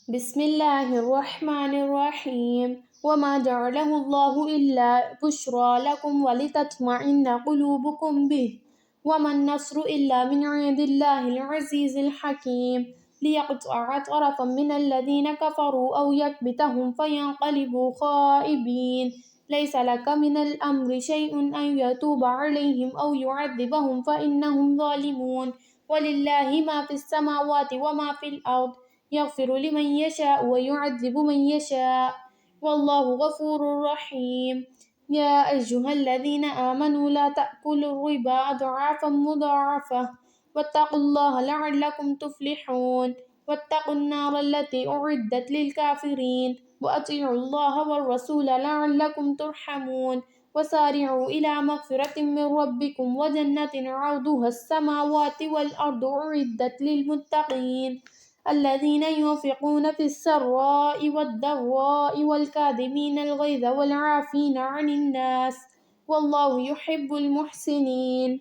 بسم الله الرحمن الرحيم وما جعله الله إلا بشرى لكم ولتطمئن قلوبكم به وما النصر إلا من عند الله العزيز الحكيم ليقطع طرفا من الذين كفروا أو يكبتهم فينقلبوا خائبين ليس لك من الأمر شيء أن يتوب عليهم أو يعذبهم فإنهم ظالمون ولله ما في السماوات وما في الأرض يغفر لمن يشاء ويعذب من يشاء والله غفور رحيم يا أيها الذين آمنوا لا تأكلوا الربا أضعافا مضاعفة واتقوا الله لعلكم تفلحون واتقوا النار التي أعدت للكافرين وأطيعوا الله والرسول لعلكم ترحمون وسارعوا إلى مغفرة من ربكم وجنة عرضها السماوات والأرض أعدت للمتقين الذين ينفقون في السراء والضراء والكاظمين الغيظ والعافين عن الناس والله يحب المحسنين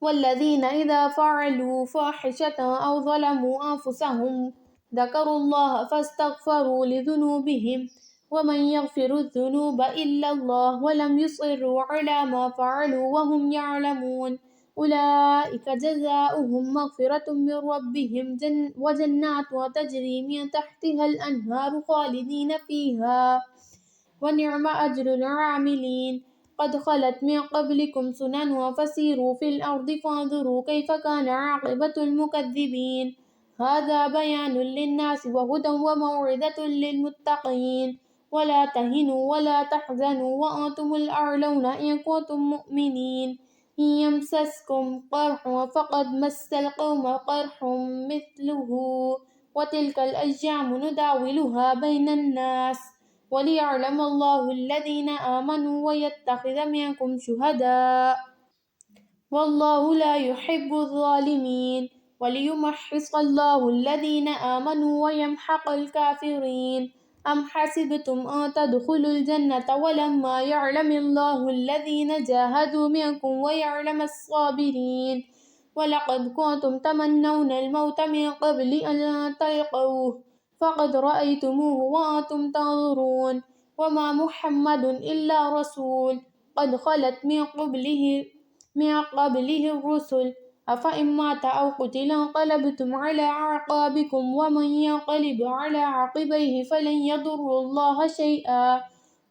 والذين إذا فعلوا فاحشة أو ظلموا أنفسهم ذكروا الله فاستغفروا لذنوبهم ومن يغفر الذنوب إلا الله ولم يصروا على ما فعلوا وهم يعلمون أولئك جزاؤهم مغفرة من ربهم وجنات تجري من تحتها الأنهار خالدين فيها ونعم أجر العاملين قد خلت من قبلكم سنن فسيروا في الأرض فانظروا كيف كان عاقبة المكذبين هذا بيان للناس وهدى وموعظة للمتقين ولا تهنوا ولا تحزنوا وأنتم الأعلون إن كنتم مؤمنين إن يمسسكم قرح فقد مس القوم قرح مثله وتلك الأيام نداولها بين الناس وليعلم الله الذين آمنوا ويتخذ منكم شهداء والله لا يحب الظالمين وليمحص الله الذين آمنوا ويمحق الكافرين أم حسبتم أن تدخلوا الجنة ولما يعلم الله الذين جاهدوا منكم ويعلم الصابرين ولقد كنتم تمنون الموت من قبل أن تلقوه فقد رأيتموه وأنتم تنظرون وما محمد إلا رسول قد خلت من قبله الرسل أفإن مات أو قتل انقلبتم على أعقابكم ومن ينقلب على عقبيه فلن يضر الله شيئا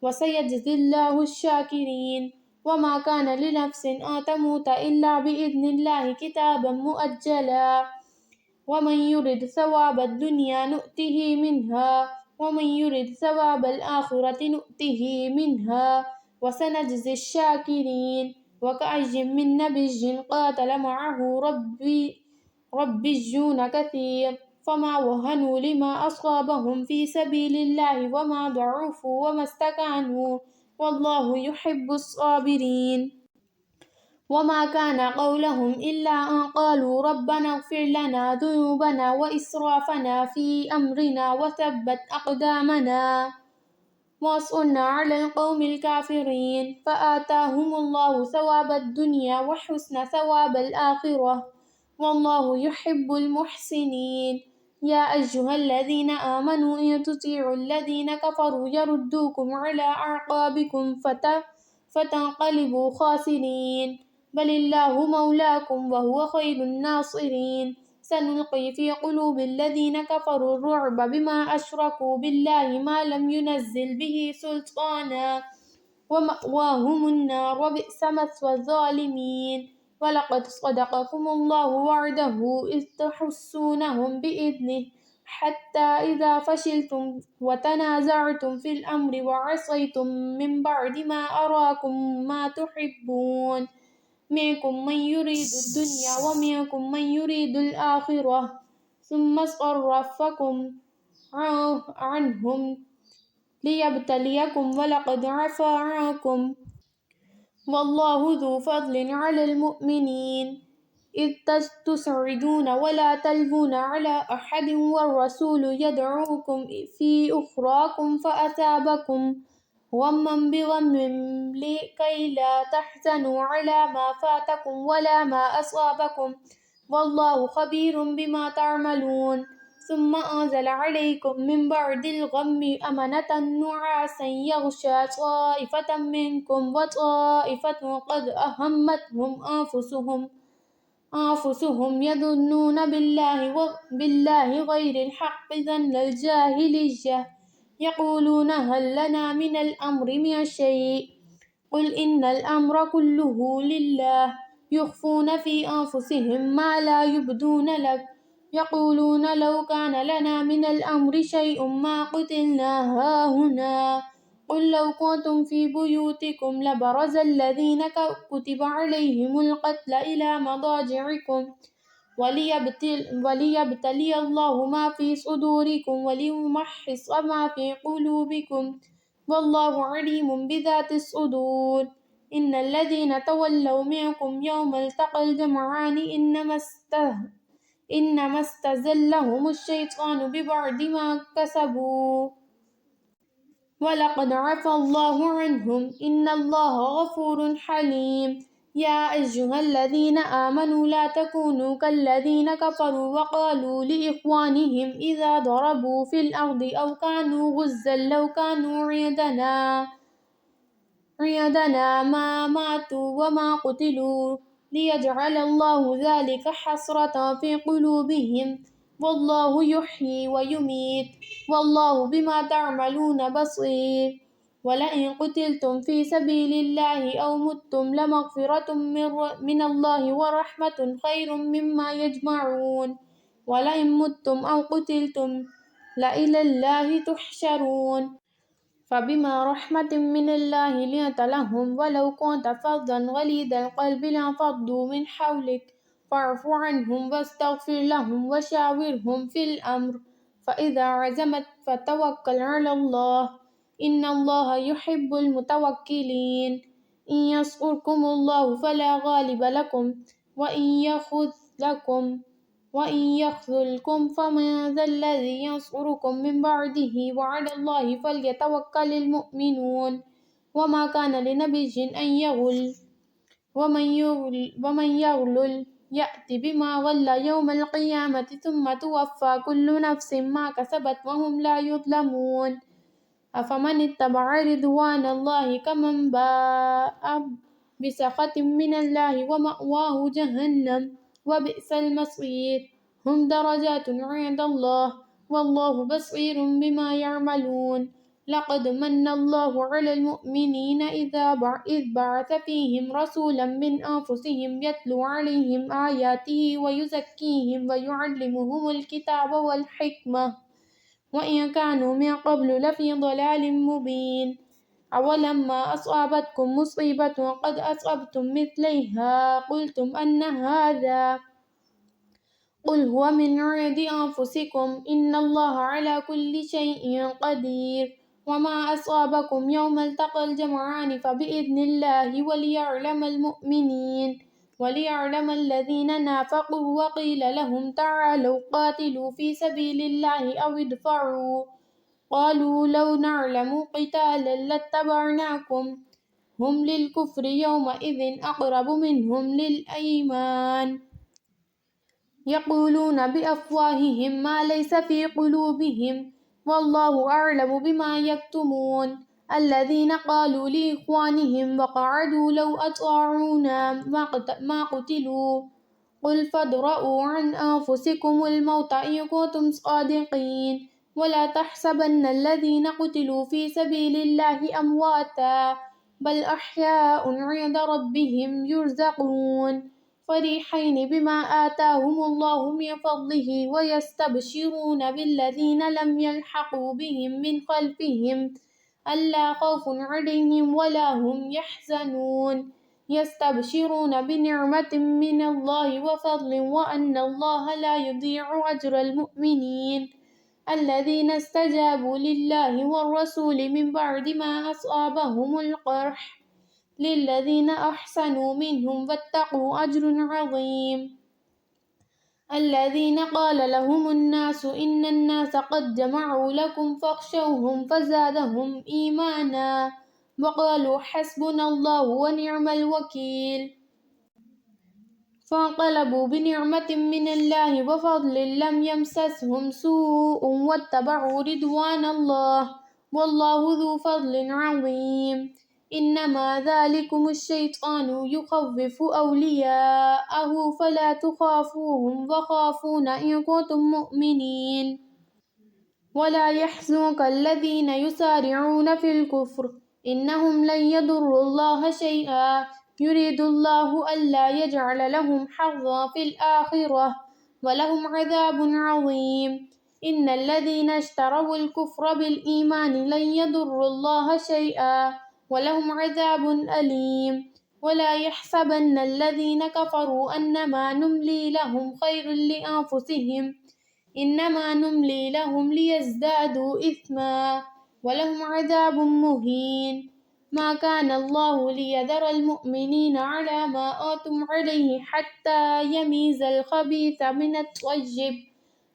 وسيجزي الله الشاكرين وما كان لنفس أن تموت إلا بإذن الله كتابا مؤجلا ومن يرد ثواب الدنيا نؤته منها ومن يرد ثواب الآخرة نؤته منها وسنجزي الشاكرين وكأي من نبي قاتل معه ربيون كثير فما وهنوا لما أصابهم في سبيل الله وما ضعفوا وما استكانوا والله يحب الصابرين وما كان قولهم إلا أن قالوا ربنا اغفر لنا ذنوبنا وإسرافنا في أمرنا وثبت أقدامنا وانصرنا على القوم الكافرين فآتاهم الله ثواب الدنيا وحسن ثواب الآخرة والله يحب المحسنين يا أيها الذين آمنوا إن تطيعوا الذين كفروا يردوكم على أعقابكم فتنقلبوا خاسرين بل الله مولاكم وهو خير الناصرين سنلقي في قلوب الذين كفروا الرعب بما أشركوا بالله ما لم ينزل به سلطانا ومأواهم النار وبئس مثوى الظالمين ولقد صدقكم الله وعده إذ تحسونهم بإذنه حتى إذا فشلتم وتنازعتم في الأمر وعصيتم من بعد ما أراكم ما تحبون منكم من يريد الدنيا ومنكم من يريد الآخرة ثم صرفكم عنهم ليبتليكم ولقد عفا عنكم والله ذو فضل على المؤمنين إذ تسعدون ولا تلوون على أحد والرسول يدعوكم في أخراكم فأثابكم غما بغم لكي لا تحزنوا على ما فاتكم ولا ما أصابكم والله خبير بما تعملون ثم أنزل عليكم من بعد الغم أمنة نعاسا يغشى طائفة منكم وطائفة قد أهمتهم أنفسهم يظنون بالله غير الحق ظن الجاهلية يقولون هل لنا من الأمر من شيء قل إن الأمر كله لله يخفون في أنفسهم ما لا يبدون لك يقولون لو كان لنا من الأمر شيء ما قتلنا هاهنا قل لو كنتم في بيوتكم لبرز الذين كتب عليهم القتل إلى مضاجعكم وليبتلي الله ما في صدوركم وليمحص ما في قلوبكم والله عليم بذات الصدور إن الذين تولوا منكم يوم التقى الجمعان إنما استزلهم الشيطان ببعد ما كسبوا ولقد عفى الله عنهم إن الله غفور حليم يا أيها الذين آمنوا لا تكونوا كالذين كفروا وقالوا لإخوانهم إذا ضربوا في الأرض أو كانوا غزا لو كانوا عندنا ما ماتوا وما قتلوا ليجعل الله ذلك حسرة في قلوبهم والله يحيي ويميت والله بما تعملون بصير ولئن قتلتم في سبيل الله أو متم لمغفرة من الله ورحمة خير مما يجمعون ولئن متم أو قتلتم لإلى الله تحشرون فبما رحمة من الله لنت لهم ولو كنت فظا غليظ القلب لانفضوا من حولك فاعف عنهم واستغفر لهم وشاورهم في الأمر فإذا عزمت فتوكل على الله إن الله يحب المتوكلين إن ينصركم الله فلا غالب لكم وإن يخذلكم فمن ذا الذي ينصركم من بعده وعلى الله فليتوكل المؤمنون وما كان لنبي أن يغل ومن يغلل يأت بما غل يوم القيامة ثم توفى كل نفس ما كسبت وهم لا يظلمون أفمن اتبع رضوان الله كمن باء بسخط من الله ومأواه جهنم وبئس المصير هم درجات عند الله والله بصير بما يعملون لقد من الله على المؤمنين إذ بعث فيهم رسولا من أنفسهم يتلو عليهم آياته ويزكيهم ويعلمهم الكتاب والحكمة وإن كانوا من قبل لفي ضلال مبين أولما أصابتكم مصيبة قد أصبتم مثليها قلتم أن هذا قل هو من عند أنفسكم إن الله على كل شيء قدير وما أصابكم يوم التقى الجمعان فبإذن الله وليعلم الذين نافقوا وقيل لهم تعالوا قاتلوا في سبيل الله أو ادفعوا قالوا لو نعلم قتالا لاتبعناكم هم للكفر يومئذ أقرب منهم للإيمان يقولون بأفواههم ما ليس في قلوبهم والله أعلم بما يكتمون الذين قالوا لإخوانهم وقعدوا لو أطاعونا ما قتلوا قل فادرءوا عن أنفسكم الموت إن كنتم صادقين ولا تحسبن الذين قتلوا في سبيل الله أمواتا بل أحياء عند ربهم يرزقون فرحين بما آتاهم الله من فضله ويستبشرون بالذين لم يلحقوا بهم من خلفهم ألا خوف عليهم ولا هم يحزنون يستبشرون بنعمة من الله وفضل وأن الله لا يضيع أجر المؤمنين الذين استجابوا لله والرسول من بعد ما أصابهم القرح للذين أحسنوا منهم واتقوا أجر عظيم الذين قال لهم الناس إن الناس قد جمعوا لكم فاخشوهم فزادهم إيمانا وقالوا حسبنا الله ونعم الوكيل فانقلبوا بنعمة من الله وفضل لم يمسسهم سوء واتبعوا رضوان الله والله ذو فضل عظيم إنما ذلكم الشيطان يخوف أولياءه فلا تخافوهم وخافون إن كنتم مؤمنين ولا يحزنك الذين يسارعون في الكفر إنهم لن يضروا الله شيئا يريد الله ألا يجعل لهم حظا في الآخرة ولهم عذاب عظيم إن الذين اشتروا الكفر بالإيمان لن يضروا الله شيئا ولهم عذاب أليم ولا يحسبن الذين كفروا أنما نملي لهم خير لأنفسهم إنما نملي لهم ليزدادوا إثما ولهم عذاب مهين ما كان الله ليذر المؤمنين على ما أنتم عليه حتى يميز الخبيث من الطيب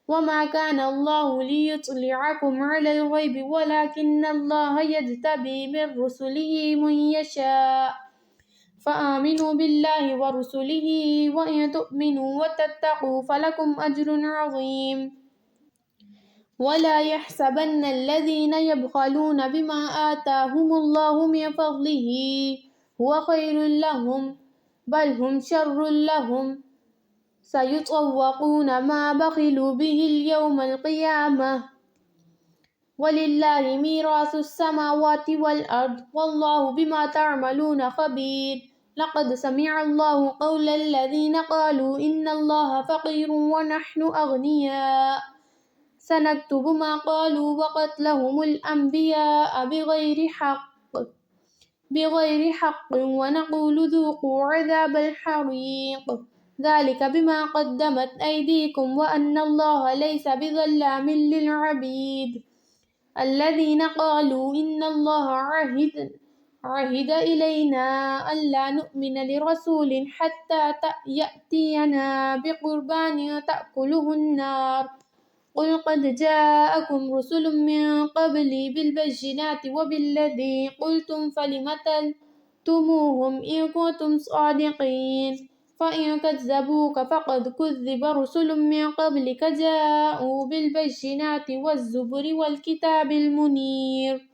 وما كان الله ليطلعكم على الغيب ولكن الله يجتبي من رسله من يشاء فآمنوا بالله ورسله وإن تؤمنوا وتتقوا فلكم أجر عظيم ولا يحسبن الذين يبخلون بما آتاهم الله من فضله هو خير لهم بل هم شر لهم سيطوقون ما بخلوا به اليوم القيامة ولله ميراث السماوات والأرض والله بما تعملون خبير لقد سمع الله قول الذين قالوا إن الله فقير ونحن أغنياء سنكتب ما قالوا وقتلهم الأنبياء بغير حق ونقول ذوقوا عذاب الحريق ذلك بما قدمت أيديكم وأن الله ليس بظلام للعبيد الذين قالوا إن الله عهد إلينا ألا نؤمن لرسول حتى يأتينا بقربان تأكله النار قل قد جاءكم رسل من قبلي بالبينات وبالذي قلتم فلم قتلتموهم إن كنتم صادقين فإن كذبوك فقد كذب رسل من قبلك جاءوا بالبينات والزبر والكتاب المنير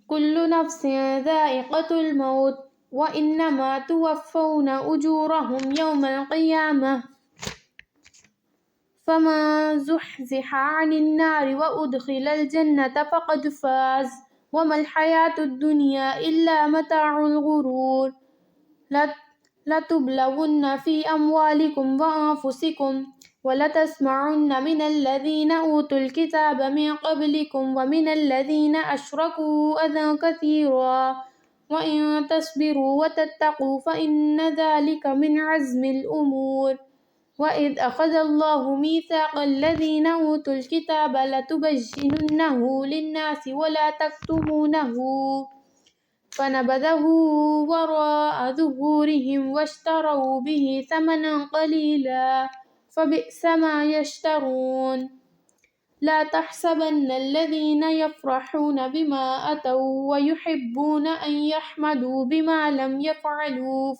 كل نفس ذائقة الموت وإنما توفون أجورهم يوم القيامة فمن زحزح عن النار وأدخل الجنة فقد فاز وما الحياة الدنيا إلا متاع الغرور لتبلون في أموالكم وأنفسكم ولتسمعن من الذين أوتوا الكتاب من قبلكم ومن الذين أشركوا أذى كثيرا وإن تصبروا وتتقوا فإن ذلك من عزم الأمور وإذ أخذ الله ميثاق الذين أوتوا الكتاب لتبيننه للناس ولا تكتمونه فنبذه وراء ظهورهم واشتروا به ثمنا قليلا فبئس ما يشترون لا تحسبن الذين يفرحون بما أتوا ويحبون أن يحمدوا بما لم يفعلوا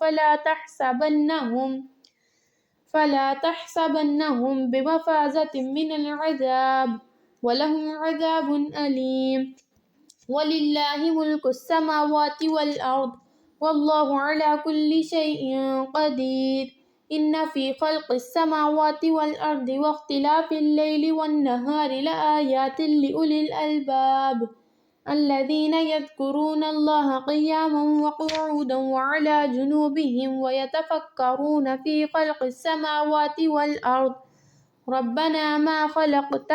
فلا تحسبنهم بمفازة من العذاب ولهم عذاب أليم ولله ملك السماوات والأرض والله على كل شيء قدير إن في خلق السماوات والأرض واختلاف الليل والنهار لآيات لأولي الألباب الذين يذكرون الله قياما وقعودا وعلى جنوبهم ويتفكرون في خلق السماوات والأرض ربنا ما خلقت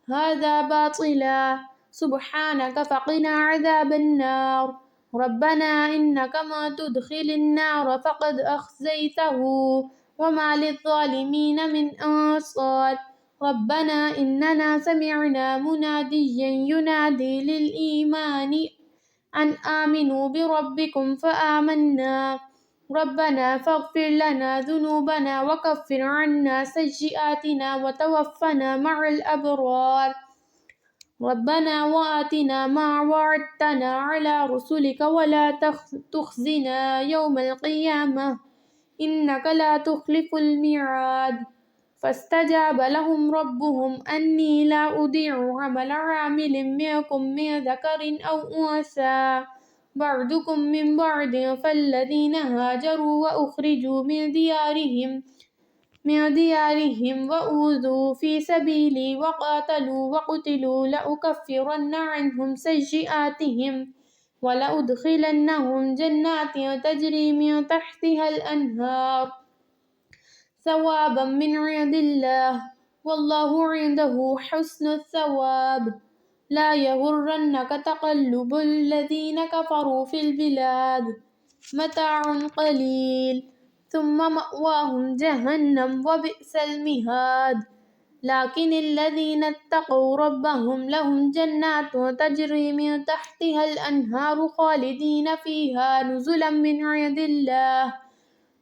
هذا باطلا سبحانك فقنا عذاب النار ربنا إنك ما تدخل النار فقد أخزيته وما للظالمين من أنصار ربنا إننا سمعنا مناديا ينادي للإيمان أن آمنوا بربكم فآمنا ربنا فاغفر لنا ذنوبنا وكفر عنا سيئاتنا وتوفنا مع الأبرار ربنا وآتنا ما وعدتنا على رسلك ولا تخزنا يوم القيامة إنك لا تخلف الميعاد فاستجاب لهم ربهم أني لا أضيع عمل عامل منكم من ذكر أو أنثى بعضكم من بعض فالذين هاجروا وأخرجوا من ديارهم وأوذوا في سبيلي وقاتلوا وقتلوا لأكفرن عنهم سيئاتهم ولأدخلنهم جنات تجري من تحتها الأنهار ثوابا من عند الله والله عنده حسن الثواب لا يغرنك تقلب الذين كفروا في البلاد متاع قليل ثم مأواهم جهنم وبئس المهاد لكن الذين اتقوا ربهم لهم جنات تجري من تحتها الأنهار خالدين فيها نزلا من عند الله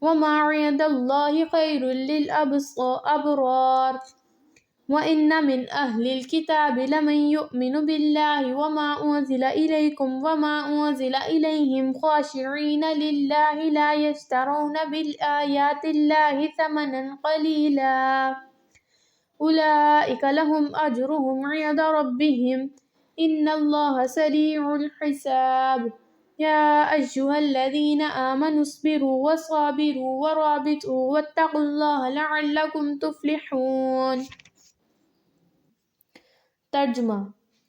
وما عند الله خير للأبرار وإن من أهل الكتاب لمن يؤمن بالله وما أنزل إليكم وما أنزل إليهم خاشعين لله لا يشترون بالآيات الله ثمنا قليلا أولئك لهم أجرهم عند ربهم إن الله سريع الحساب يا أيها الذين آمنوا اصبروا وصابروا ورابطوا واتقوا الله لعلكم تفلحون۔ ترجمہ: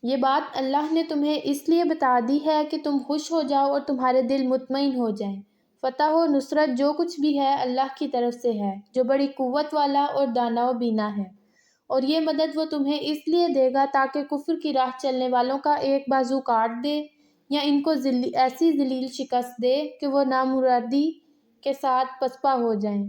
یہ بات اللہ نے تمہیں اس لیے بتا دی ہے کہ تم خوش ہو جاؤ اور تمہارے دل مطمئن ہو جائیں۔ فتح و نصرت جو کچھ بھی ہے اللہ کی طرف سے ہے جو بڑی قوت والا اور دانا و بینا ہے، اور یہ مدد وہ تمہیں اس لیے دے گا تاکہ کفر کی راہ چلنے والوں کا ایک بازو کاٹ دے یا ان کو ایسی ذلیل شکست دے کہ وہ نامرادی کے ساتھ پسپا ہو جائیں۔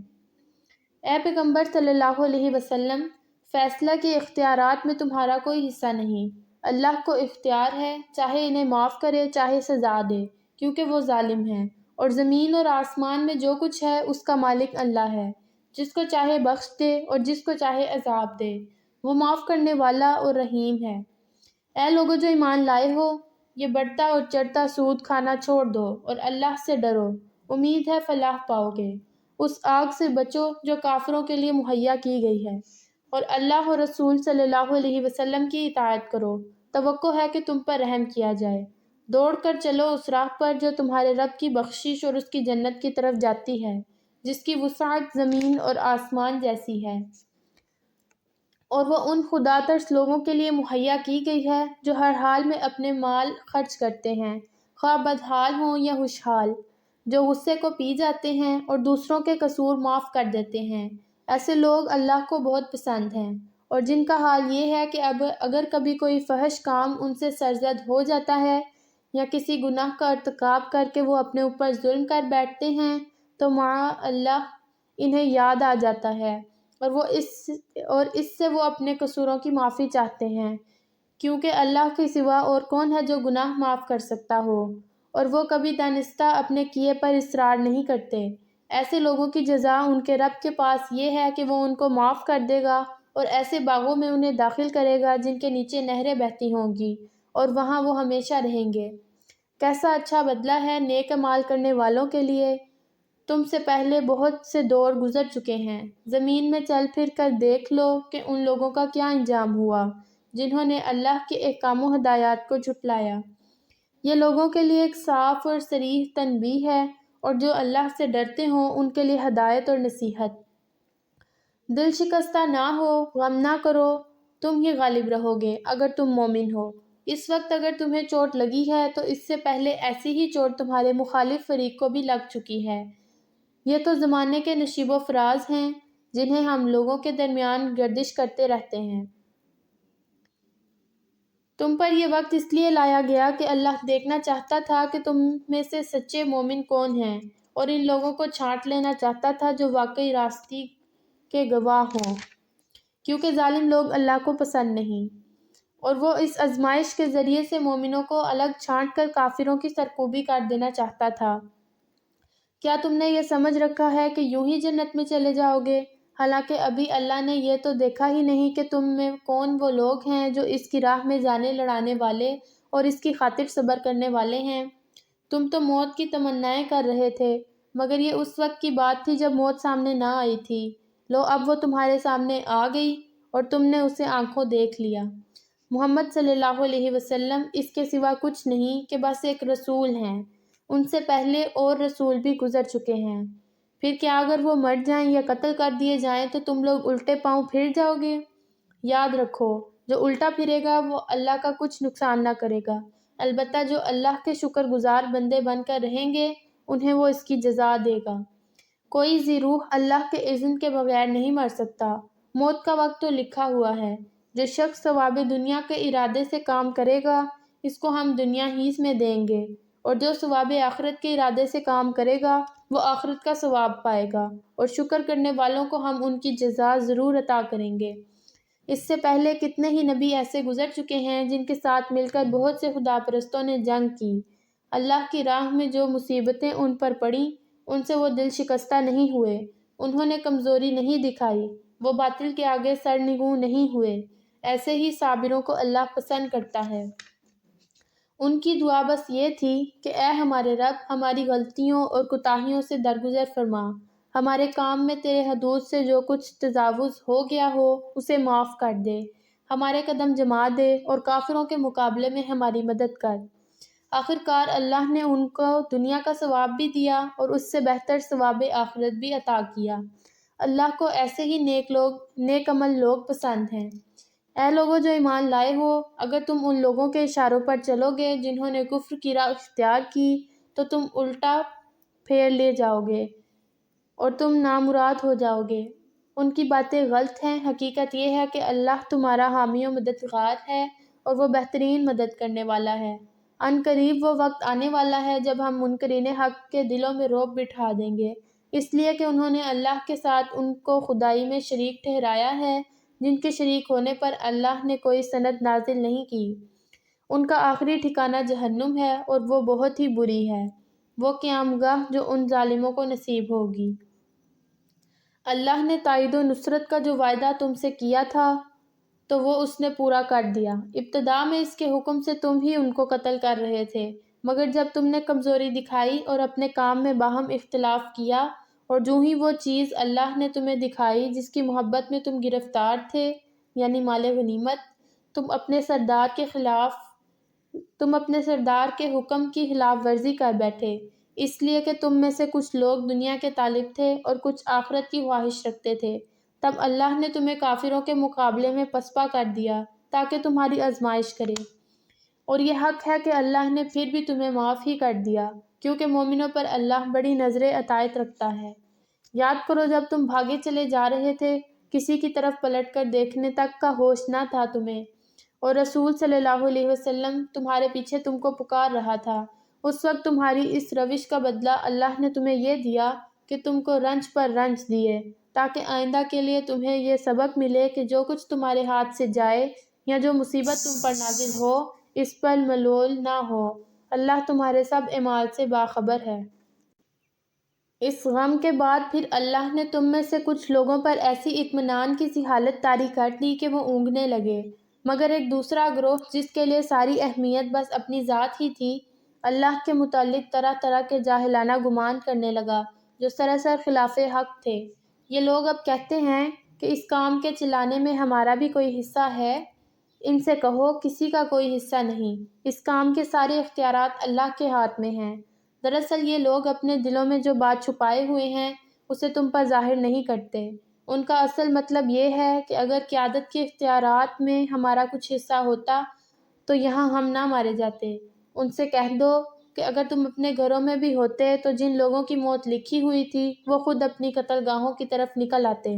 اے پیغمبر صلی اللہ علیہ وسلم، فیصلہ کے اختیارات میں تمہارا کوئی حصہ نہیں، اللہ کو اختیار ہے، چاہے انہیں معاف کرے چاہے سزا دے، کیونکہ وہ ظالم ہے، اور زمین اور آسمان میں جو کچھ ہے اس کا مالک اللہ ہے، جس کو چاہے بخش دے اور جس کو چاہے عذاب دے، وہ معاف کرنے والا اور رحیم ہے۔ اے لوگو جو ایمان لائے ہو، یہ بڑھتا اور چڑھتا سود کھانا چھوڑ دو اور اللہ سے ڈرو، امید ہے فلاح پاؤ گے۔ اس آگ سے بچو جو کافروں کے لیے مہیا کی گئی ہے، اور اللہ اور رسول صلی اللہ علیہ وسلم کی اطاعت کرو، توقع ہے کہ تم پر رحم کیا جائے۔ دوڑ کر چلو اس راہ پر جو تمہارے رب کی بخشش اور اس کی جنت کی طرف جاتی ہے، جس کی وسعت زمین اور آسمان جیسی ہے، اور وہ ان خدا ترس لوگوں کے لیے مہیا کی گئی ہے جو ہر حال میں اپنے مال خرچ کرتے ہیں، خواہ بدحال ہوں یا خوشحال، جو غصے کو پی جاتے ہیں اور دوسروں کے قصور معاف کر دیتے ہیں۔ ایسے لوگ اللہ کو بہت پسند ہیں، اور جن کا حال یہ ہے کہ اگر کبھی کوئی فحش کام ان سے سرزد ہو جاتا ہے یا کسی گناہ کا ارتکاب کر کے وہ اپنے اوپر ظلم کر بیٹھتے ہیں تو معاذ اللہ انہیں یاد آ جاتا ہے اور اس سے وہ اپنے قصوروں کی معافی چاہتے ہیں، کیونکہ اللہ کے سوا اور کون ہے جو گناہ معاف کر سکتا ہو، اور وہ کبھی دانستہ اپنے کیے پر اصرار نہیں کرتے۔ ایسے لوگوں کی جزا ان کے رب کے پاس یہ ہے کہ وہ ان کو معاف کر دے گا اور ایسے باغوں میں انہیں داخل کرے گا جن کے نیچے نہریں بہتی ہوں گی، اور وہاں وہ ہمیشہ رہیں گے۔ کیسا اچھا بدلہ ہے نیک اعمال کرنے والوں کے لیے۔ تم سے پہلے بہت سے دور گزر چکے ہیں، زمین میں چل پھر کر دیکھ لو کہ ان لوگوں کا کیا انجام ہوا جنہوں نے اللہ کے احکام و ہدایات کو جھٹلایا۔ یہ لوگوں کے لیے ایک صاف اور صریح تنبیہ ہے، اور جو اللہ سے ڈرتے ہوں ان کے لیے ہدایت اور نصیحت۔ دل شکستہ نہ ہو، غم نہ کرو، تم ہی غالب رہو گے اگر تم مومن ہو۔ اس وقت اگر تمہیں چوٹ لگی ہے تو اس سے پہلے ایسی ہی چوٹ تمہارے مخالف فریق کو بھی لگ چکی ہے۔ یہ تو زمانے کے نشیب و فراز ہیں جنہیں ہم لوگوں کے درمیان گردش کرتے رہتے ہیں۔ تم پر یہ وقت اس لیے لایا گیا کہ اللہ دیکھنا چاہتا تھا کہ تم میں سے سچے مومن کون ہیں، اور ان لوگوں کو چھانٹ لینا چاہتا تھا جو واقعی راستی کے گواہ ہوں، کیونکہ ظالم لوگ اللہ کو پسند نہیں، اور وہ اس آزمائش کے ذریعے سے مومنوں کو الگ چھانٹ کر کافروں کی سرکوبی کر دینا چاہتا تھا۔ کیا تم نے یہ سمجھ رکھا ہے کہ یوں ہی جنت میں چلے جاؤ گے، حالانکہ ابھی اللہ نے یہ تو دیکھا ہی نہیں کہ تم میں کون وہ لوگ ہیں جو اس کی راہ میں جانیں لڑانے والے اور اس کی خاطر صبر کرنے والے ہیں۔ تم تو موت کی تمنائیں کر رہے تھے، مگر یہ اس وقت کی بات تھی جب موت سامنے نہ آئی تھی۔ لو اب وہ تمہارے سامنے آ گئی اور تم نے اسے آنکھوں دیکھ لیا۔ محمد صلی اللہ علیہ وسلم اس کے سوا کچھ نہیں کہ بس ایک رسول ہیں۔ ان سے پہلے اور رسول بھی گزر چکے ہیں۔ پھر کیا اگر وہ مر جائیں یا قتل کر دیے جائیں تو تم لوگ الٹے پاؤں پھر جاؤ گے؟ یاد رکھو، جو الٹا پھرے گا وہ اللہ کا کچھ نقصان نہ کرے گا، البتہ جو اللہ کے شکر گزار بندے بن کر رہیں گے انہیں وہ اس کی جزا دے گا۔ کوئی ذی روح اللہ کے اذن کے بغیر نہیں مر سکتا۔ موت کا وقت تو لکھا ہوا ہے۔ جو شخص ثواب دنیا کے ارادے سے کام کرے گا اس کو ہم دنیا ہی میں دیں گے، اور جو ثواب آخرت کے ارادے سے کام کرے گا وہ آخرت کا ثواب پائے گا، اور شکر کرنے والوں کو ہم ان کی جزا ضرور عطا کریں گے۔ اس سے پہلے کتنے ہی نبی ایسے گزر چکے ہیں جن کے ساتھ مل کر بہت سے خدا پرستوں نے جنگ کی۔ اللہ کی راہ میں جو مصیبتیں ان پر پڑیں ان سے وہ دل شکستہ نہیں ہوئے، انہوں نے کمزوری نہیں دکھائی، وہ باطل کے آگے سرنگوں نہیں ہوئے۔ ایسے ہی صابروں کو اللہ پسند کرتا ہے۔ ان کی دعا بس یہ تھی کہ اے ہمارے رب، ہماری غلطیوں اور کوتاہیوں سے درگزر فرما، ہمارے کام میں تیرے حدود سے جو کچھ تجاوز ہو گیا ہو اسے معاف کر دے، ہمارے قدم جما دے اور کافروں کے مقابلے میں ہماری مدد کر۔ آخرکار اللہ نے ان کو دنیا کا ثواب بھی دیا اور اس سے بہتر ثواب آخرت بھی عطا کیا۔ اللہ کو ایسے ہی نیک عمل لوگ پسند ہیں۔ اے لوگوں جو ایمان لائے ہو، اگر تم ان لوگوں کے اشاروں پر چلو گے جنہوں نے کفر کی راہ اختیار کی تو تم الٹا پھیر لے جاؤ گے اور تم نامراد ہو جاؤ گے۔ ان کی باتیں غلط ہیں، حقیقت یہ ہے کہ اللہ تمہارا حامی و مددگار ہے اور وہ بہترین مدد کرنے والا ہے۔ ان قریب وہ وقت آنے والا ہے جب ہم منکرین حق کے دلوں میں رعب بٹھا دیں گے، اس لیے کہ انہوں نے اللہ کے ساتھ ان کو خدائی میں شریک ٹھہرایا ہے جن کے شریک ہونے پر اللہ نے کوئی سند نازل نہیں کی۔ ان کا آخری ٹھکانہ جہنم ہے اور وہ بہت ہی بری ہے، وہ قیامگاہ جو ان ظالموں کو نصیب ہوگی۔ اللہ نے تائید و نصرت کا جو وعدہ تم سے کیا تھا تو وہ اس نے پورا کر دیا۔ ابتدا میں اس کے حکم سے تم ہی ان کو قتل کر رہے تھے، مگر جب تم نے کمزوری دکھائی اور اپنے کام میں باہم اختلاف کیا اور جو ہی وہ چیز اللہ نے تمہیں دکھائی جس کی محبت میں تم گرفتار تھے، یعنی مال غنیمت، تم اپنے سردار کے حکم کی خلاف ورزی کر بیٹھے، اس لیے کہ تم میں سے کچھ لوگ دنیا کے طالب تھے اور کچھ آخرت کی خواہش رکھتے تھے۔ تب اللہ نے تمہیں کافروں کے مقابلے میں پسپا کر دیا تاکہ تمہاری آزمائش کرے، اور یہ حق ہے کہ اللہ نے پھر بھی تمہیں معاف ہی کر دیا، کیونکہ مومنوں پر اللہ بڑی نظر عطایت رکھتا ہے۔ یاد کرو جب تم بھاگے چلے جا رہے تھے، کسی کی طرف پلٹ کر دیکھنے تک کا ہوش نہ تھا تمہیں، اور رسول صلی اللہ علیہ وسلم تمہارے پیچھے تم کو پکار رہا تھا۔ اس وقت تمہاری اس روش کا بدلہ اللہ نے تمہیں یہ دیا کہ تم کو رنج پر رنج دیے، تاکہ آئندہ کے لیے تمہیں یہ سبق ملے کہ جو کچھ تمہارے ہاتھ سے جائے یا جو مصیبت تم پر نازل ہو اس پر ملول نہ ہو۔ اللہ تمہارے سب اعمال سے باخبر ہے۔ اس غم کے بعد پھر اللہ نے تم میں سے کچھ لوگوں پر ایسی اطمینان کی سی حالت طاری کر دی کہ وہ اونگنے لگے، مگر ایک دوسرا گروہ جس کے لیے ساری اہمیت بس اپنی ذات ہی تھی، اللہ کے متعلق طرح طرح کے جاہلانہ گمان کرنے لگا جو سراسر خلاف حق تھے۔ یہ لوگ اب کہتے ہیں کہ اس کام کے چلانے میں ہمارا بھی کوئی حصہ ہے۔ ان سے کہو کسی کا کوئی حصہ نہیں، اس کام کے سارے اختیارات اللہ کے ہاتھ میں ہیں۔ دراصل یہ لوگ اپنے دلوں میں جو بات چھپائے ہوئے ہیں اسے تم پر ظاہر نہیں کرتے۔ ان کا اصل مطلب یہ ہے کہ اگر قیادت کے اختیارات میں ہمارا کچھ حصہ ہوتا تو یہاں ہم نہ مارے جاتے۔ ان سے کہہ دو کہ اگر تم اپنے گھروں میں بھی ہوتے تو جن لوگوں کی موت لکھی ہوئی تھی وہ خود اپنی قتل گاہوں کی طرف نکل آتے،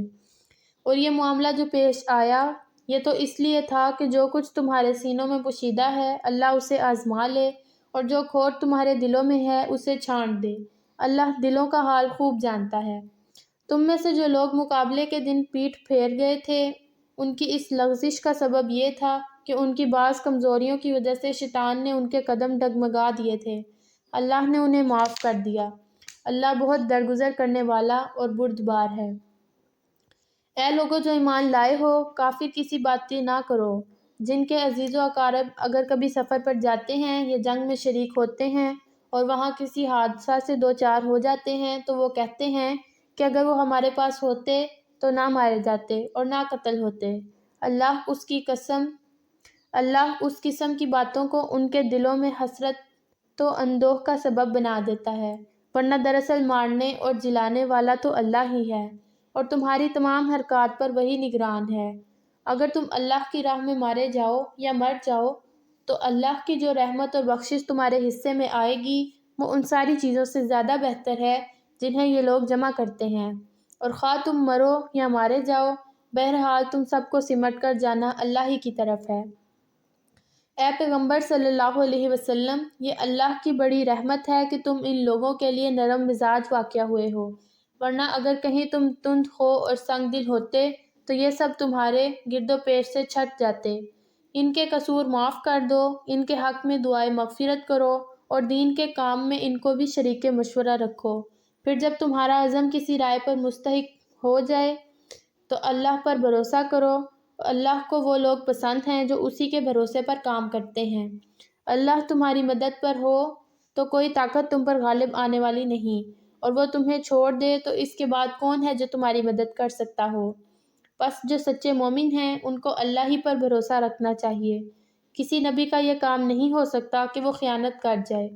اور یہ معاملہ جو پیش آیا یہ تو اس لیے تھا کہ جو کچھ تمہارے سینوں میں پوشیدہ ہے اللہ اسے آزما لے، اور جو کھوٹ تمہارے دلوں میں ہے اسے چھانٹ دے۔ اللہ دلوں کا حال خوب جانتا ہے۔ تم میں سے جو لوگ مقابلے کے دن پیٹھ پھیر گئے تھے ان کی اس لغزش کا سبب یہ تھا کہ ان کی بعض کمزوریوں کی وجہ سے شیطان نے ان کے قدم ڈگمگا دیے تھے۔ اللہ نے انہیں معاف کر دیا۔ اللہ بہت درگزر کرنے والا اور بردبار ہے۔ اے لوگو جو ایمان لائے ہو، کافر کی سی باتیں نہ کرو جن کے عزیز و اقارب اگر کبھی سفر پر جاتے ہیں یا جنگ میں شریک ہوتے ہیں اور وہاں کسی حادثہ سے دو چار ہو جاتے ہیں تو وہ کہتے ہیں کہ اگر وہ ہمارے پاس ہوتے تو نہ مارے جاتے اور نہ قتل ہوتے۔ اللہ اس قسم کی باتوں کو ان کے دلوں میں حسرت و اندوہ کا سبب بنا دیتا ہے، ورنہ دراصل مارنے اور جلانے والا تو اللہ ہی ہے، اور تمہاری تمام حرکات پر وہی نگران ہے۔ اگر تم اللہ کی راہ میں مارے جاؤ یا مر جاؤ تو اللہ کی جو رحمت اور بخشش تمہارے حصے میں آئے گی وہ ان ساری چیزوں سے زیادہ بہتر ہے جنہیں یہ لوگ جمع کرتے ہیں، اور خواہ تم مرو یا مارے جاؤ، بہرحال تم سب کو سمٹ کر جانا اللہ ہی کی طرف ہے۔ اے پیغمبر صلی اللہ علیہ وسلم، یہ اللہ کی بڑی رحمت ہے کہ تم ان لوگوں کے لیے نرم مزاج واقع ہوئے ہو، ورنہ اگر کہیں تم تند خو اور سنگ دل ہوتے تو یہ سب تمہارے گرد و پیش سے چھٹ جاتے۔ ان کے قصور معاف کر دو، ان کے حق میں دعائے مغفرت کرو، اور دین کے کام میں ان کو بھی شریک مشورہ رکھو۔ پھر جب تمہارا عزم کسی رائے پر مستحق ہو جائے تو اللہ پر بھروسہ کرو، اللہ کو وہ لوگ پسند ہیں جو اسی کے بھروسے پر کام کرتے ہیں۔ اللہ تمہاری مدد پر ہو تو کوئی طاقت تم پر غالب آنے والی نہیں، اور وہ تمہیں چھوڑ دے تو اس کے بعد کون ہے جو تمہاری مدد کر سکتا ہو؟ پس جو سچے مومن ہیں ان کو اللہ ہی پر بھروسہ رکھنا چاہیے۔ کسی نبی کا یہ کام نہیں ہو سکتا کہ وہ خیانت کر جائے،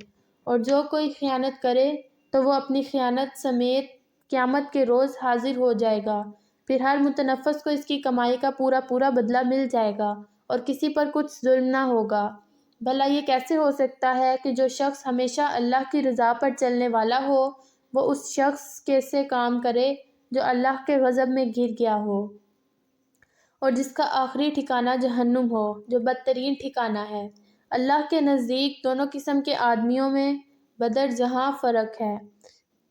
اور جو کوئی خیانت کرے تو وہ اپنی خیانت سمیت قیامت کے روز حاضر ہو جائے گا، پھر ہر متنفس کو اس کی کمائی کا پورا پورا بدلہ مل جائے گا، اور کسی پر کچھ ظلم نہ ہوگا۔ بھلا یہ کیسے ہو سکتا ہے کہ جو شخص ہمیشہ اللہ کی رضا پر چلنے والا ہو وہ اس شخص کے سے کام کرے جو اللہ کے غضب میں گر گیا ہو، اور جس کا آخری ٹھکانہ جہنم ہو جو بدترین ٹھکانہ ہے۔ اللہ کے نزدیک دونوں قسم کے آدمیوں میں بدرجہاں فرق ہے،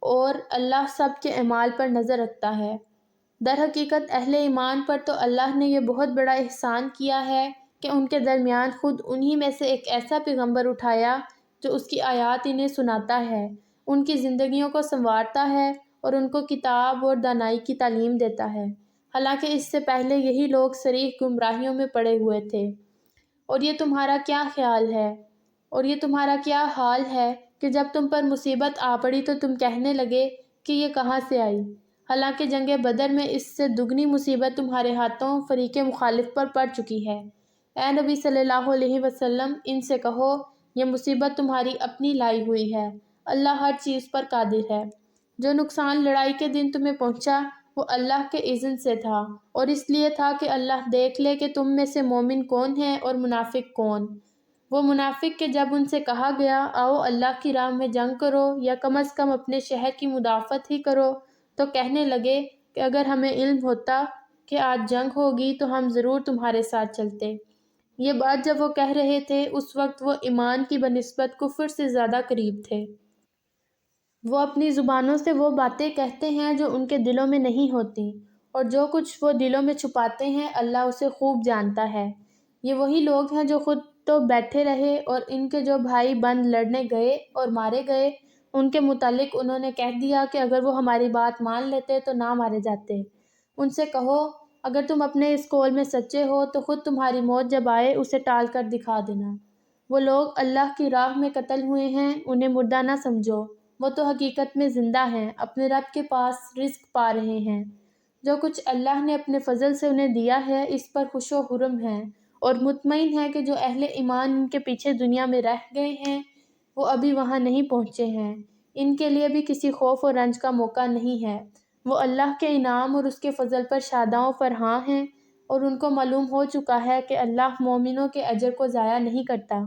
اور اللہ سب کے اعمال پر نظر رکھتا ہے۔ در حقیقت اہل ایمان پر تو اللہ نے یہ بہت بڑا احسان کیا ہے کہ ان کے درمیان خود انہی میں سے ایک ایسا پیغمبر اٹھایا جو اس کی آیات انہیں سناتا ہے، ان کی زندگیوں کو سنوارتا ہے اور ان کو کتاب اور دانائی کی تعلیم دیتا ہے، حالانکہ اس سے پہلے یہی لوگ صریح گمراہیوں میں پڑے ہوئے تھے۔ اور یہ تمہارا کیا خیال ہے اور یہ تمہارا کیا حال ہے کہ جب تم پر مصیبت آ پڑی تو تم کہنے لگے کہ یہ کہاں سے آئی، حالانکہ جنگ بدر میں اس سے دگنی مصیبت تمہارے ہاتھوں فریق مخالف پر پڑ چکی ہے۔ اے نبی صلی اللہ علیہ وسلم، ان سے کہو یہ مصیبت تمہاری اپنی لائی ہوئی ہے، اللہ ہر چیز پر قادر ہے۔ جو نقصان لڑائی کے دن تمہیں پہنچا وہ اللہ کے اذن سے تھا، اور اس لیے تھا کہ اللہ دیکھ لے کہ تم میں سے مومن کون ہیں اور منافق کون۔ وہ منافق کہ جب ان سے کہا گیا آؤ اللہ کی راہ میں جنگ کرو یا کم از کم اپنے شہر کی مدافعت ہی کرو تو کہنے لگے کہ اگر ہمیں علم ہوتا کہ آج جنگ ہوگی تو ہم ضرور تمہارے ساتھ چلتے۔ یہ بات جب وہ کہہ رہے تھے اس وقت وہ ایمان کی بنسبت کفر سے زیادہ قریب تھے۔ وہ اپنی زبانوں سے وہ باتیں کہتے ہیں جو ان کے دلوں میں نہیں ہوتی، اور جو کچھ وہ دلوں میں چھپاتے ہیں اللہ اسے خوب جانتا ہے۔ یہ وہی لوگ ہیں جو خود تو بیٹھے رہے اور ان کے جو بھائی بند لڑنے گئے اور مارے گئے، ان کے متعلق انہوں نے کہہ دیا کہ اگر وہ ہماری بات مان لیتے تو نہ مارے جاتے۔ ان سے کہو اگر تم اپنے اس قول میں سچے ہو تو خود تمہاری موت جب آئے اسے ٹال کر دکھا دینا۔ وہ لوگ اللہ کی راہ میں قتل ہوئے ہیں، انہیں مردہ نہ سمجھو، وہ تو حقیقت میں زندہ ہیں، اپنے رب کے پاس رزق پا رہے ہیں۔ جو کچھ اللہ نے اپنے فضل سے انہیں دیا ہے اس پر خوش و خرم ہیں، اور مطمئن ہیں کہ جو اہل ایمان ان کے پیچھے دنیا میں رہ گئے ہیں وہ ابھی وہاں نہیں پہنچے ہیں، ان کے لیے بھی کسی خوف و رنج کا موقع نہیں ہے۔ وہ اللہ کے انعام اور اس کے فضل پر شاداں و فرحاں ہیں، اور ان کو معلوم ہو چکا ہے کہ اللہ مومنوں کے اجر کو ضائع نہیں کرتا۔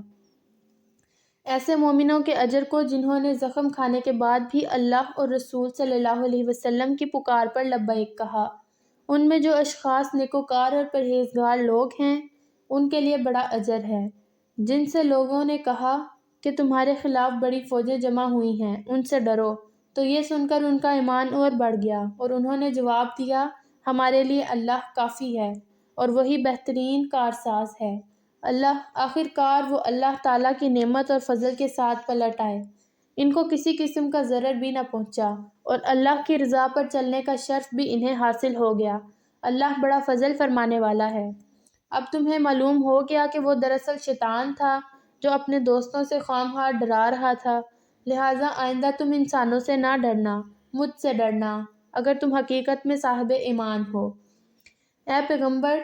ایسے مومنوں کے اجر کو جنہوں نے زخم کھانے کے بعد بھی اللہ اور رسول صلی اللہ علیہ وسلم کی پکار پر لبیک کہا، ان میں جو اشخاص نیکوکار اور پرہیزگار لوگ ہیں ان کے لیے بڑا اجر ہے۔ جن سے لوگوں نے کہا کہ تمہارے خلاف بڑی فوجیں جمع ہوئی ہیں، ان سے ڈرو، تو یہ سن کر ان کا ایمان اور بڑھ گیا، اور انہوں نے جواب دیا ہمارے لیے اللہ کافی ہے اور وہی بہترین کارساز ہے۔ آخر کار وہ اللہ تعالیٰ کی نعمت اور فضل کے ساتھ پلٹ آئے، ان کو کسی قسم کا ضرر بھی نہ پہنچا، اور اللہ کی رضا پر چلنے کا شرف بھی انہیں حاصل ہو گیا۔ اللہ بڑا فضل فرمانے والا ہے۔ اب تمہیں معلوم ہو گیا کہ وہ دراصل شیطان تھا جو اپنے دوستوں سے خواہ مخواہ ڈرا رہا تھا لہٰذا آئندہ تم انسانوں سے نہ ڈرنا، مجھ سے ڈرنا اگر تم حقیقت میں صاحب ایمان ہو۔ اے پیغمبر،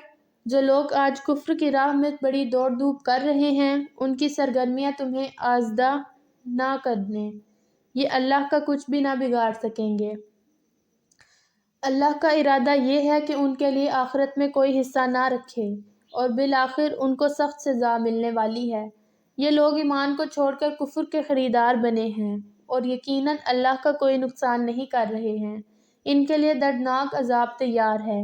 جو لوگ آج کفر کی راہ میں بڑی دوڑ دھوپ کر رہے ہیں، ان کی سرگرمیاں تمہیں آزدہ نہ کرنے، یہ اللہ کا کچھ بھی نہ بگاڑ سکیں گے۔ اللہ کا ارادہ یہ ہے کہ ان کے لیے آخرت میں کوئی حصہ نہ رکھے اور بالآخر ان کو سخت سزا ملنے والی ہے۔ یہ لوگ ایمان کو چھوڑ کر کفر کے خریدار بنے ہیں اور یقیناً اللہ کا کوئی نقصان نہیں کر رہے ہیں۔ ان کے لیے دردناک عذاب تیار ہے۔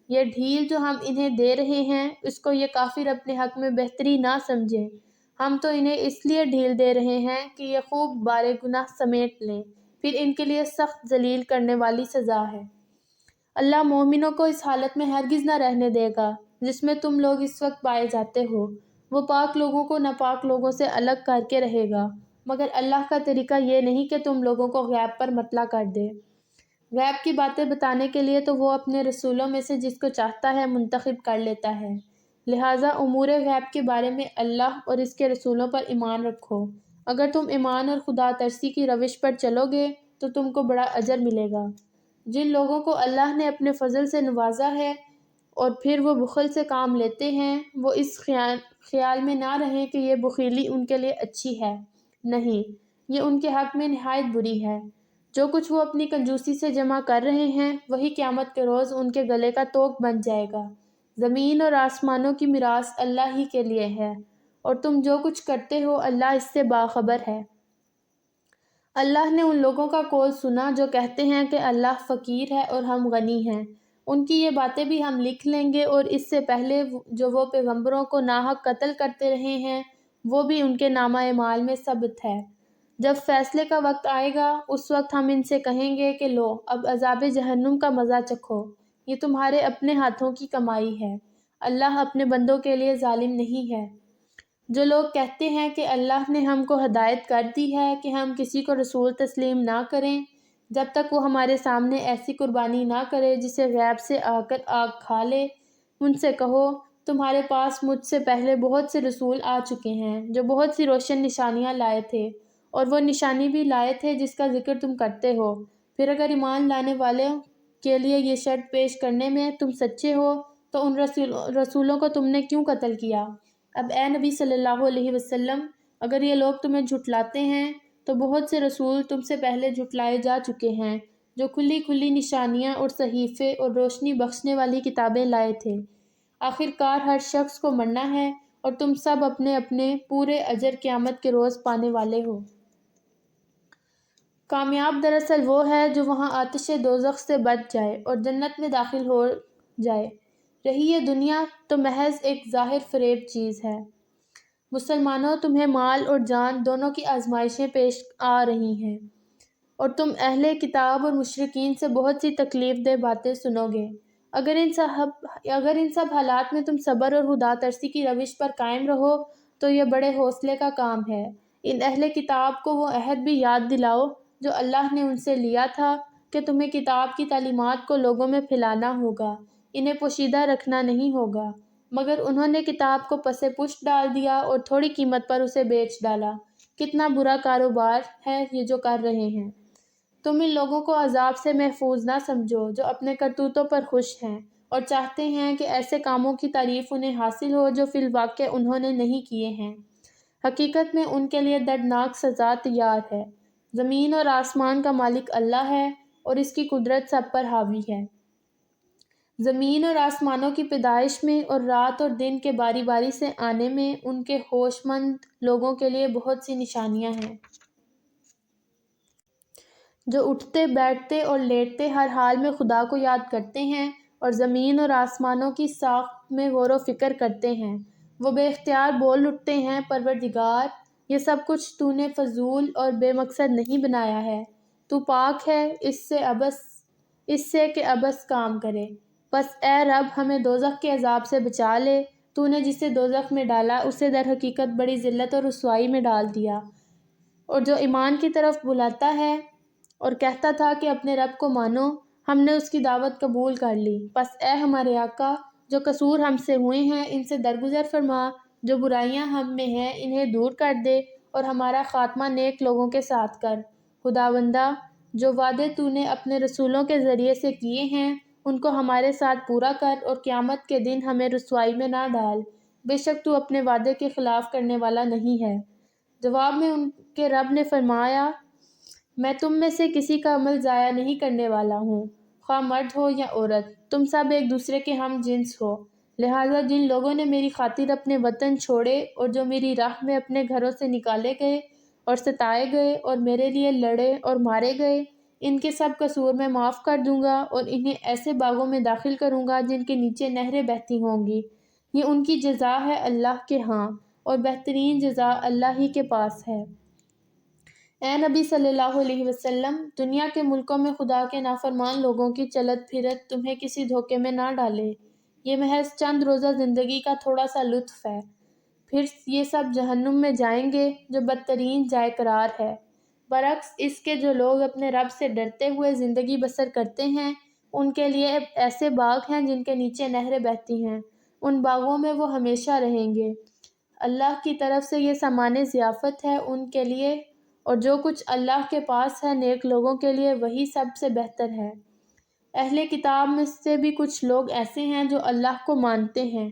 یہ ڈھیل جو ہم انہیں دے رہے ہیں، اس کو یہ کافر اپنے حق میں بہتری نہ سمجھیں۔ ہم تو انہیں اس لیے ڈھیل دے رہے ہیں کہ یہ خوب بارے گناہ سمیٹ لیں، پھر ان کے لیے سخت ذلیل کرنے والی سزا ہے۔ اللہ مومنوں کو اس حالت میں ہرگز نہ رہنے دے گا جس میں تم لوگ اس وقت پائے جاتے ہو۔ وہ پاک لوگوں کو ناپاک لوگوں سے الگ کر کے رہے گا، مگر اللہ کا طریقہ یہ نہیں کہ تم لوگوں کو غیب پر مطلع کر دے۔ غیب کی باتیں بتانے کے لیے تو وہ اپنے رسولوں میں سے جس کو چاہتا ہے منتخب کر لیتا ہے۔ لہٰذا امور غیب کے بارے میں اللہ اور اس کے رسولوں پر ایمان رکھو۔ اگر تم ایمان اور خدا ترسی کی روش پر چلو گے تو تم کو بڑا اجر ملے گا۔ جن لوگوں کو اللہ نے اپنے فضل سے نوازا ہے اور پھر وہ بخل سے کام لیتے ہیں، وہ اس خیال میں نہ رہیں کہ یہ بخیلی ان کے لیے اچھی ہے۔ نہیں، یہ ان کے حق میں نہایت بری ہے۔ جو کچھ وہ اپنی کنجوسی سے جمع کر رہے ہیں، وہی قیامت کے روز ان کے گلے کا توق بن جائے گا۔ زمین اور آسمانوں کی میراث اللہ ہی کے لیے ہے، اور تم جو کچھ کرتے ہو اللہ اس سے باخبر ہے۔ اللہ نے ان لوگوں کا قول سنا جو کہتے ہیں کہ اللہ فقیر ہے اور ہم غنی ہیں۔ ان کی یہ باتیں بھی ہم لکھ لیں گے، اور اس سے پہلے جو وہ پیغمبروں کو ناحق قتل کرتے رہے ہیں، وہ بھی ان کے نامہ اعمال میں ثبت ہے۔ جب فیصلے کا وقت آئے گا، اس وقت ہم ان سے کہیں گے کہ لو، اب عذاب جہنم کا مزہ چکھو، یہ تمہارے اپنے ہاتھوں کی کمائی ہے۔ اللہ اپنے بندوں کے لیے ظالم نہیں ہے۔ جو لوگ کہتے ہیں کہ اللہ نے ہم کو ہدایت کر دی ہے کہ ہم کسی کو رسول تسلیم نہ کریں جب تک وہ ہمارے سامنے ایسی قربانی نہ کرے جسے غیب سے آ کر آگ کھا لے، ان سے کہو تمہارے پاس مجھ سے پہلے بہت سے رسول آ چکے ہیں جو بہت سی روشن نشانیاں لائے تھے، اور وہ نشانی بھی لائے تھے جس کا ذکر تم کرتے ہو۔ پھر اگر ایمان لانے والوں کے لیے یہ شرط پیش کرنے میں تم سچے ہو تو ان رسولوں کو تم نے کیوں قتل کیا؟ اب اے نبی صلی اللہ علیہ وسلم، اگر یہ لوگ تمہیں جھٹلاتے ہیں تو بہت سے رسول تم سے پہلے جھٹلائے جا چکے ہیں جو کھلی کھلی نشانیاں اور صحیفے اور روشنی بخشنے والی کتابیں لائے تھے۔ آخرکار ہر شخص کو مرنا ہے، اور تم سب اپنے اپنے پورے اجر قیامت کے روز پانے والے ہو۔ کامیاب دراصل وہ ہے جو وہاں آتش دوزخ سے بچ جائے اور جنت میں داخل ہو جائے۔ رہی یہ دنیا تو محض ایک ظاہر فریب چیز ہے۔ مسلمانوں، تمہیں مال اور جان دونوں کی آزمائشیں پیش آ رہی ہیں، اور تم اہل کتاب اور مشرکین سے بہت سی تکلیف دہ باتیں سنو گے۔ اگر ان سب حالات میں تم صبر اور خدا ترسی کی روش پر قائم رہو تو یہ بڑے حوصلے کا کام ہے۔ ان اہل کتاب کو وہ عہد بھی یاد دلاؤ جو اللہ نے ان سے لیا تھا کہ تمہیں کتاب کی تعلیمات کو لوگوں میں پھیلانا ہوگا، انہیں پوشیدہ رکھنا نہیں ہوگا، مگر انہوں نے کتاب کو پس پشت ڈال دیا اور تھوڑی قیمت پر اسے بیچ ڈالا۔ کتنا برا کاروبار ہے یہ جو کر رہے ہیں۔ تم ان لوگوں کو عذاب سے محفوظ نہ سمجھو جو اپنے کرتوتوں پر خوش ہیں اور چاہتے ہیں کہ ایسے کاموں کی تعریف انہیں حاصل ہو جو فی الواقع انہوں نے نہیں کیے ہیں۔ حقیقت میں ان کے لیے دردناک سزا تیار ہے۔ زمین اور آسمان کا مالک اللہ ہے اور اس کی قدرت سب پر حاوی ہے۔ زمین اور آسمانوں کی پیدائش میں اور رات اور دن کے باری باری سے آنے میں ان کے ہوش مند لوگوں کے لیے بہت سی نشانیاں ہیں، جو اٹھتے بیٹھتے اور لیٹتے ہر حال میں خدا کو یاد کرتے ہیں اور زمین اور آسمانوں کی ساخت میں غور و فکر کرتے ہیں۔ وہ بے اختیار بول اٹھتے ہیں، پروردگار، یہ سب کچھ تو نے فضول اور بے مقصد نہیں بنایا ہے، تو پاک ہے اس سے کہ عبث کام کرے۔ بس اے رب، ہمیں دوزخ کے عذاب سے بچا لے۔ تو نے جسے دوزخ میں ڈالا اسے در حقیقت بڑی ذلت اور رسوائی میں ڈال دیا، اور جو ایمان کی طرف بلاتا ہے اور کہتا تھا کہ اپنے رب کو مانو، ہم نے اس کی دعوت قبول کر لی۔ بس اے ہمارے آقا، جو قصور ہم سے ہوئے ہیں ان سے درگزر فرما، جو برائیاں ہم میں ہیں انہیں دور کر دے، اور ہمارا خاتمہ نیک لوگوں کے ساتھ کر۔ خداوندہ، جو وعدے تو نے اپنے رسولوں کے ذریعے سے کیے ہیں ان کو ہمارے ساتھ پورا کر اور قیامت کے دن ہمیں رسوائی میں نہ ڈال۔ بے شک تو اپنے وعدے کے خلاف کرنے والا نہیں ہے۔ جواب میں ان کے رب نے فرمایا، میں تم میں سے کسی کا عمل ضائع نہیں کرنے والا ہوں، خواہ مرد ہو یا عورت، تم سب ایک دوسرے کے ہم جنس ہو۔ لہٰذا جن لوگوں نے میری خاطر اپنے وطن چھوڑے اور جو میری راہ میں اپنے گھروں سے نکالے گئے اور ستائے گئے اور میرے لیے لڑے اور مارے گئے، ان کے سب قصور میں معاف کر دوں گا اور انہیں ایسے باغوں میں داخل کروں گا جن کے نیچے نہریں بہتی ہوں گی۔ یہ ان کی جزا ہے اللہ کے ہاں، اور بہترین جزا اللہ ہی کے پاس ہے۔ اے نبی صلی اللہ علیہ وسلم، دنیا کے ملکوں میں خدا کے نافرمان لوگوں کی چلت پھرت تمہیں کسی دھوکے میں نہ ڈالے۔ یہ محض چند روزہ زندگی کا تھوڑا سا لطف ہے، پھر یہ سب جہنم میں جائیں گے جو بدترین جائے قرار ہے۔ برعکس اس کے جو لوگ اپنے رب سے ڈرتے ہوئے زندگی بسر کرتے ہیں ان کے لیے ایسے باغ ہیں جن کے نیچے نہریں بہتی ہیں، ان باغوں میں وہ ہمیشہ رہیں گے۔ اللہ کی طرف سے یہ سامان ضیافت ہے ان کے لیے، اور جو کچھ اللہ کے پاس ہے نیک لوگوں کے لیے وہی سب سے بہتر ہے۔ اہل کتاب میں سے بھی کچھ لوگ ایسے ہیں جو اللہ کو مانتے ہیں،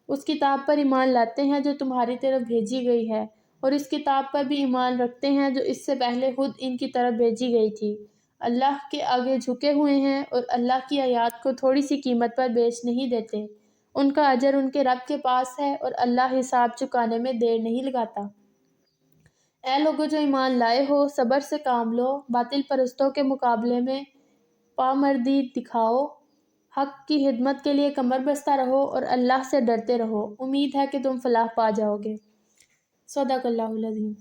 اس کتاب پر ایمان لاتے ہیں جو تمہاری طرف بھیجی گئی ہے، اور اس کتاب پر بھی ایمان رکھتے ہیں جو اس سے پہلے خود ان کی طرف بھیجی گئی تھی۔ اللہ کے آگے جھکے ہوئے ہیں اور اللہ کی آیات کو تھوڑی سی قیمت پر بیچ نہیں دیتے۔ ان کا اجر ان کے رب کے پاس ہے اور اللہ حساب چکانے میں دیر نہیں لگاتا۔ اے لوگو جو ایمان لائے ہو، صبر سے کام لو، باطل پرستوں کے مقابلے میں پامردی دکھاؤ، حق کی خدمت کے لیے کمر بستہ رہو اور اللہ سے ڈرتے رہو، امید ہے کہ تم فلاح پا جاؤ گے۔ صدق اللہ العظیم۔